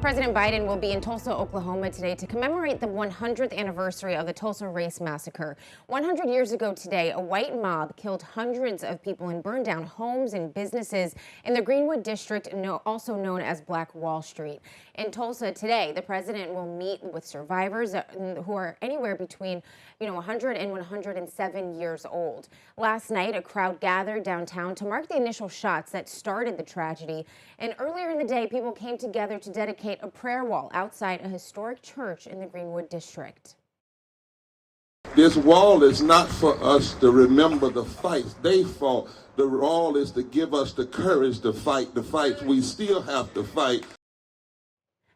President Biden will be in Tulsa, Oklahoma today to commemorate the 100th anniversary of the Tulsa Race Massacre. 100 years ago today, a white mob killed hundreds of people and burned down homes and businesses in the Greenwood district, also known as Black Wall Street. In Tulsa today, the president will meet with survivors who are anywhere between 100 and 107 years old. Last night, a crowd gathered downtown to mark the initial shots that started the tragedy. And earlier in the day, people came together to dedicate a prayer wall outside a historic church in the Greenwood district. This wall is not for us to remember the fights they fought. The wall is to give us the courage to fight the fights we still have to fight.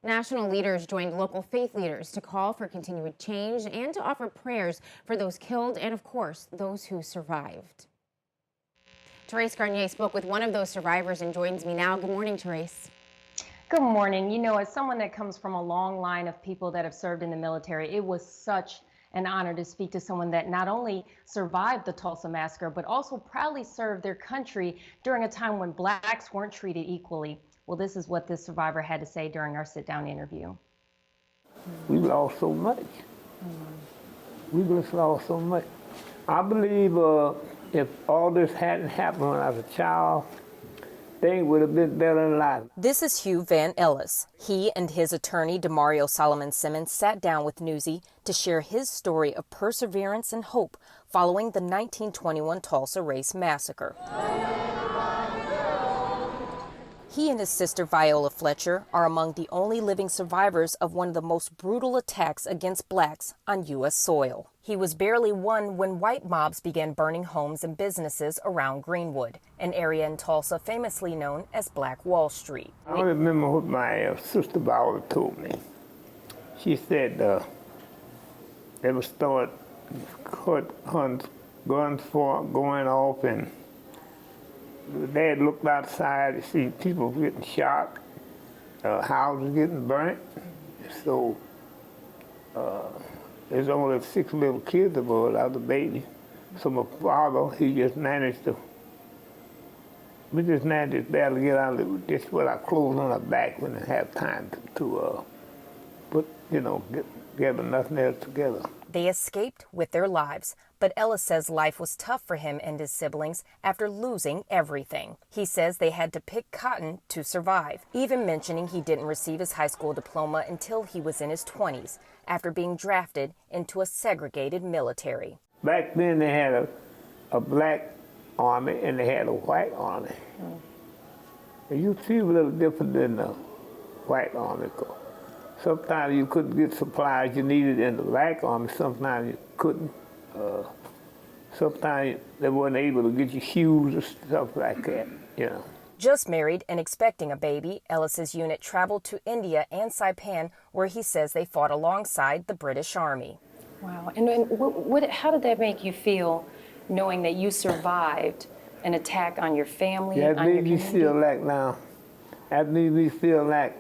National leaders joined local faith leaders to call for continued change and to offer prayers for those killed and, of course, those who survived. Therese Garnier spoke with one of those survivors and joins me now. Good morning, Therese. Good morning. You know, as someone that comes from a long line of people that have served in the military, it was such an honor to speak to someone that not only survived the Tulsa Massacre, but also proudly served their country during a time when blacks weren't treated equally. Well, this is what this survivor had to say during our sit-down interview. We lost so much. We just lost so much. I believe if all this hadn't happened when I was a child, things would have been better in life. This is Hugh Van Ellis. He and his attorney, Demario Solomon Simmons, sat down with Newsy to share his story of perseverance and hope following the 1921 Tulsa Race Massacre. He and his sister Viola Fletcher are among the only living survivors of one of the most brutal attacks against blacks on U.S. soil. He was barely one when white mobs began burning homes and businesses around Greenwood, an area in Tulsa famously known as Black Wall Street. I remember what my sister Viola told me. She said they would start guns going off, and Dad looked outside to see people getting shot, houses getting burnt. So there's only 6 little kids aboard. I was a baby. So my father, we just managed to barely get out of it, just put our clothes on our back when they have time to put, gather nothing else together. They escaped with their lives, but Ellis says life was tough for him and his siblings after losing everything. He says they had to pick cotton to survive, even mentioning he didn't receive his high school diploma until he was in his 20s, after being drafted into a segregated military. Back then they had a black army and they had a white army. And you see a little different than the white army. Sometimes you couldn't get supplies you needed in the black army, sometimes you couldn't. Sometimes they weren't able to get you shoes or stuff like that, Just married and expecting a baby, Ellis's unit traveled to India and Saipan, where he says they fought alongside the British Army. Wow. And how did that make you feel, knowing that you survived an attack on your family, that on your made me community? feel like that made me feel like,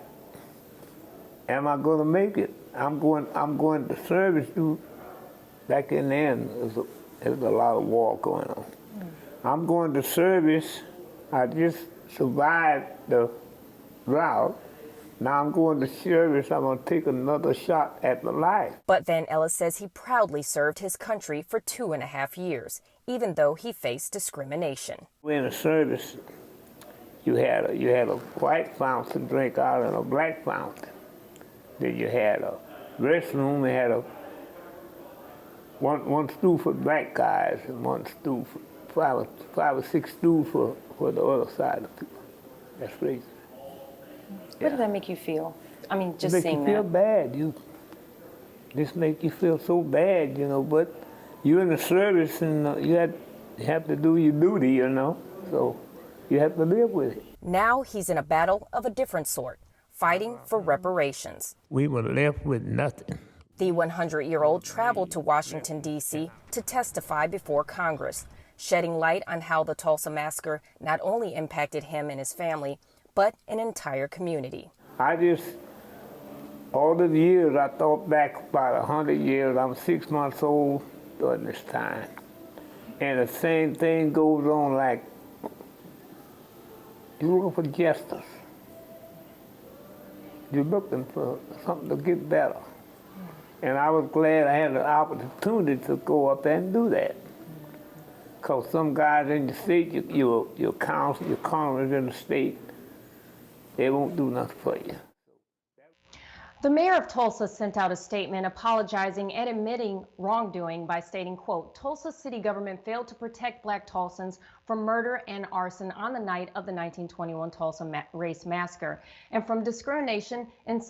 am I going to make it? I'm going to service. Back in the end, there was a lot of war going on. I'm going to service. I just survived the drought. Now I'm going to service. I'm going to take another shot at my life. But Van Ellis says he proudly served his country for 2.5 years, even though he faced discrimination. In the service, you had a white fountain drink out and a black fountain. Then you had a restroom. They had one stool for black guys and one stool for five or six stools for the other side of people. That's crazy. What did that make you feel? I mean, just seeing that. It make you feel bad. This make you feel so bad, but you're in the service and you have to do your duty, so you have to live with it. Now he's in a battle of a different sort, fighting for reparations. We were left with nothing. The 100-year-old traveled to Washington, D.C. to testify before Congress, shedding light on how the Tulsa Massacre not only impacted him and his family, but an entire community. All the years, I thought back about 100 years. I'm 6 months old during this time. And the same thing goes on, like, you look for justice. you're looking for something to get better. And I was glad I had the opportunity to go up there and do that. Because some guys in the state, your council, your congress in the state, they won't do nothing for you. The mayor of Tulsa sent out a statement apologizing and admitting wrongdoing by stating, quote, Tulsa city government failed to protect Black Tulsans from murder and arson on the night of the 1921 Tulsa Race Massacre and from discrimination in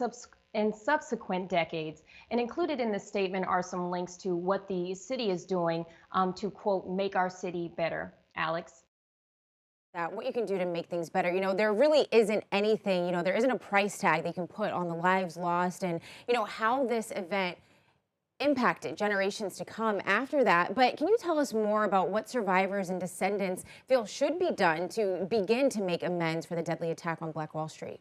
subsequent decades. And included in the statement are some links to what the city is doing to, quote, make our city better. Alex? That what you can do to make things better. You know, there really isn't anything, you know, there isn't a price tag they can put on the lives lost and, you know, how this event impacted generations to come after that. But can you tell us more about what survivors and descendants feel should be done to begin to make amends for the deadly attack on Black Wall Street?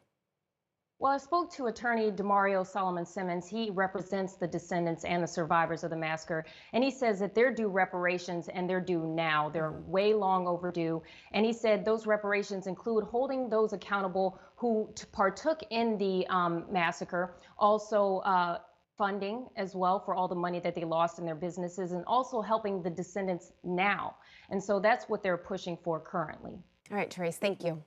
Well, I spoke to attorney Demario Solomon Simmons. He represents the descendants and the survivors of the massacre. And he says that they're due reparations and they're due now. They're way long overdue. And he said those reparations include holding those accountable who partook in the massacre, also funding as well for all the money that they lost in their businesses, and also helping the descendants now. And so that's what they're pushing for currently. All right, Therese, thank you.